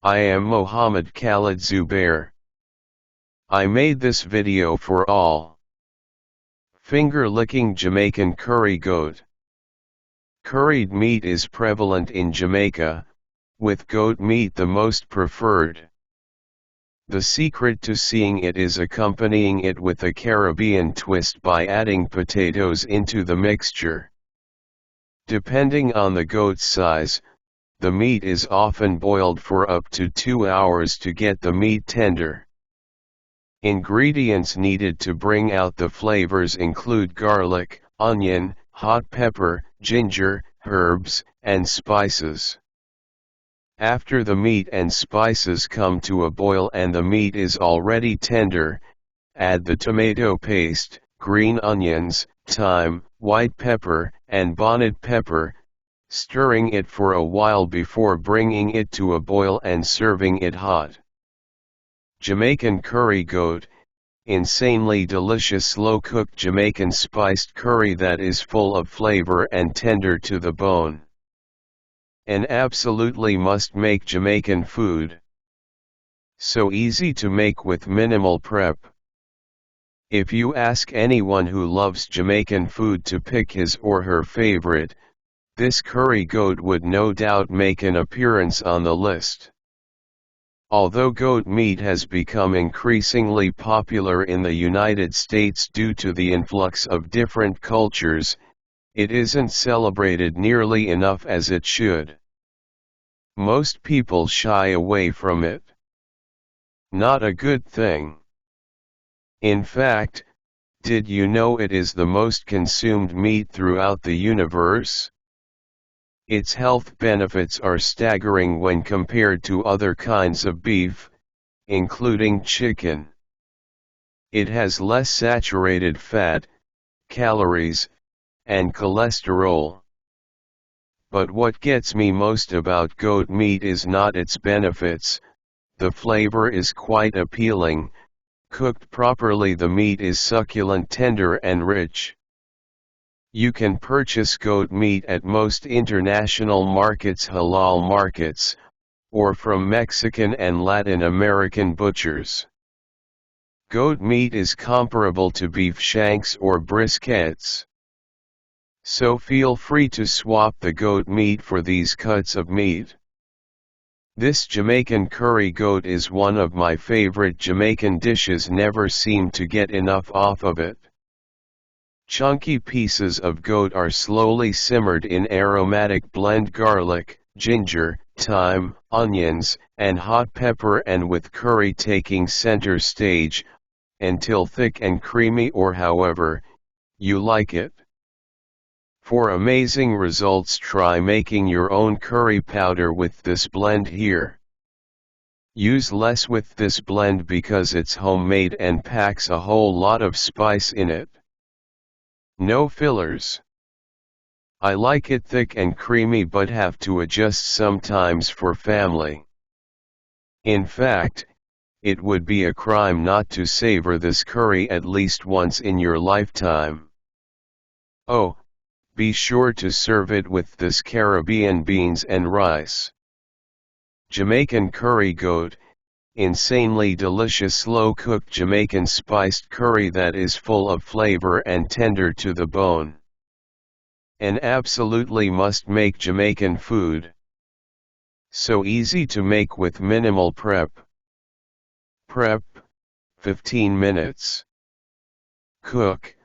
I am Mohammed Khaled Zubair. I made this video for all finger-licking Jamaican curry goat. Curried meat is prevalent in Jamaica, with goat meat the most preferred. The secret to seeing it is accompanying it with a Caribbean twist by adding potatoes into the mixture. Depending on the goat's size, the meat is often boiled for up to 2 hours to get the meat tender. Ingredients needed to bring out the flavors include garlic, onion, hot pepper, ginger, herbs, and spices. After the meat and spices come to a boil and the meat is already tender, add the tomato paste, green onions, thyme, white pepper, and bonnet pepper, stirring it for a while before bringing it to a boil and serving it hot. Jamaican curry goat, insanely delicious slow-cooked Jamaican spiced curry that is full of flavor and tender to the bone. An absolutely must-make Jamaican food. So easy to make with minimal prep. If you ask anyone who loves Jamaican food to pick his or her favorite, this curry goat would no doubt make an appearance on the list. Although goat meat has become increasingly popular in the United States due to the influx of different cultures, it isn't celebrated nearly enough as it should. Most people shy away from it. Not a good thing. In fact, did you know it is the most consumed meat throughout the universe? Its health benefits are staggering when compared to other kinds of beef, including chicken. It has less saturated fat, calories, and cholesterol. But what gets me most about goat meat is not its benefits. The flavor is quite appealing. Cooked properly, the meat is succulent, tender, and rich. You can purchase goat meat at most international markets, halal markets, or from Mexican and Latin American butchers. Goat meat is comparable to beef shanks or briskets. So feel free to swap the goat meat for these cuts of meat. This Jamaican curry goat is one of my favorite Jamaican dishes, never seem to get enough off of it. Chunky pieces of goat are slowly simmered in aromatic blend garlic, ginger, thyme, onions, and hot pepper, and with curry taking center stage, until thick and creamy, or however you like it. For amazing results, try making your own curry powder with this blend here. Use less with this blend because it's homemade and packs a whole lot of spice in it. No fillers. I like it thick and creamy but have to adjust sometimes for family. In fact, it would be a crime not to savor this curry at least once in your lifetime. Oh, be sure to serve it with this Caribbean beans and rice. Jamaican curry goat, insanely delicious slow-cooked Jamaican spiced curry that is full of flavor and tender to the bone. An absolutely must-make Jamaican food. So easy to make with minimal prep. Prep, 15 minutes. Cook,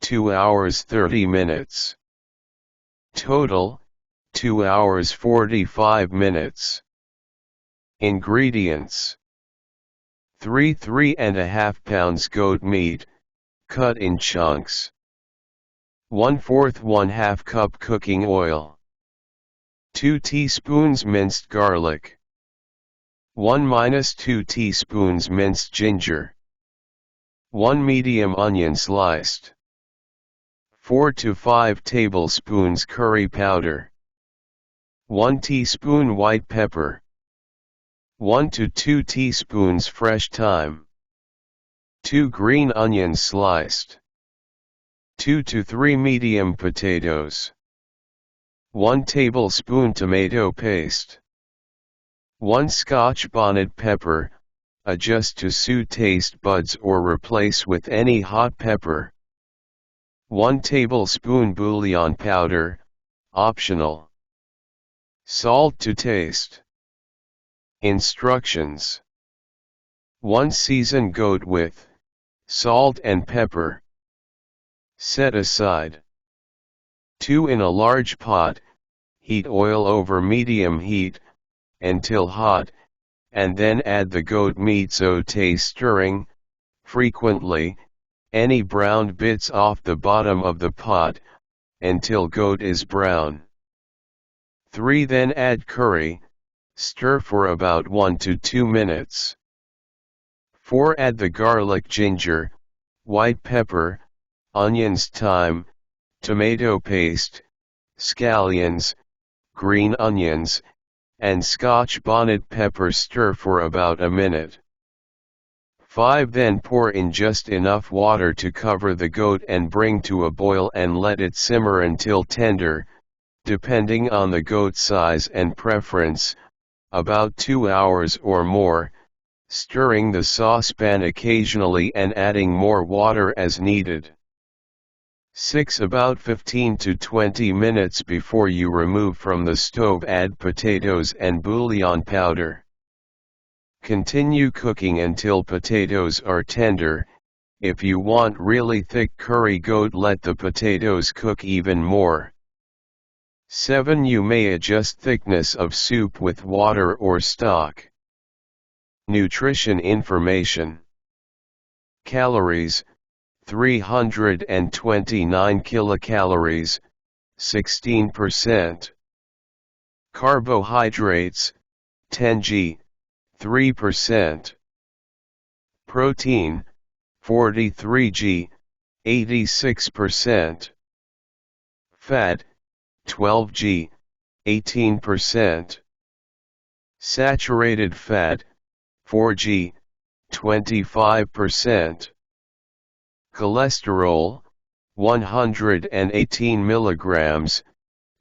2 hours 30 minutes. Total, 2 hours 45 minutes. Ingredients: 3.5 pounds goat meat, cut in chunks. 1/4 1/2 cup cooking oil. 2 teaspoons minced garlic. 1-2 teaspoons minced ginger. 1 medium onion sliced. 4 to 5 tablespoons curry powder. 1 teaspoon white pepper. 1 to 2 teaspoons fresh thyme. 2 green onions sliced. 2 to 3 medium potatoes. 1 tablespoon tomato paste. 1 Scotch bonnet pepper, adjust to suit taste buds or replace with any hot pepper. 1 tablespoon bouillon powder, optional. Salt to taste. Instructions. 1 seasoned goat with salt and pepper. Set aside. 2 In a large pot, heat oil over medium heat, until hot, and then add the goat meat, sauté stirring, frequently, any browned bits off the bottom of the pot, until goat is brown. 3 Then add curry, stir for about 1 to 2 minutes. 4 Add the garlic, ginger, white pepper, onions, thyme, tomato paste, scallions, green onions, and Scotch bonnet pepper. Stir for about a minute. 5 Then pour in just enough water to cover the goat and bring to a boil and let it simmer until tender, depending on the goat size and preference, about 2 hours or more, stirring the saucepan occasionally and adding more water as needed. 6 About 15 to 20 minutes before you remove from the stove, add potatoes and bouillon powder. Continue cooking until potatoes are tender. If you want really thick curry goat, let the potatoes cook even more. 7 You may adjust thickness of soup with water or stock. Nutrition information. Calories: 329 kilocalories, 16%. Carbohydrates: 10 g, 3%. Protein: 43 g, 86%. Fat: 12 g, 18%. Saturated fat: 4 g, 25%. Cholesterol: 118 milligrams,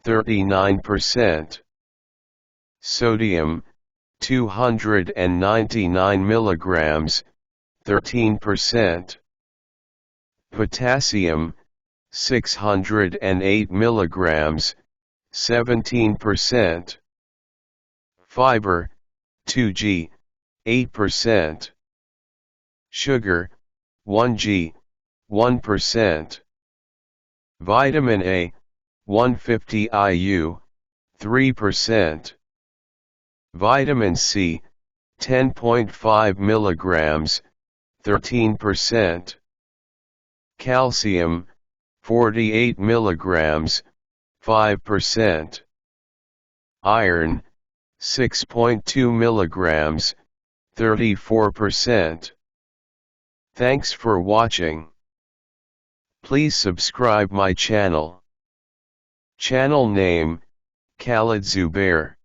39%. Sodium: 299 milligrams, 13%. Potassium: 608 milligrams, 17%. Fiber: 2 g, 8%. Sugar: 1 g, 1%. Vitamin A: 150 IU, 3%. Vitamin C: 10.5 milligrams, 13%. Calcium: 48 milligrams, 5%. Iron: 6.2 milligrams, 34%. Thanks for watching. Please subscribe my channel. Channel name: Khaled Zubair.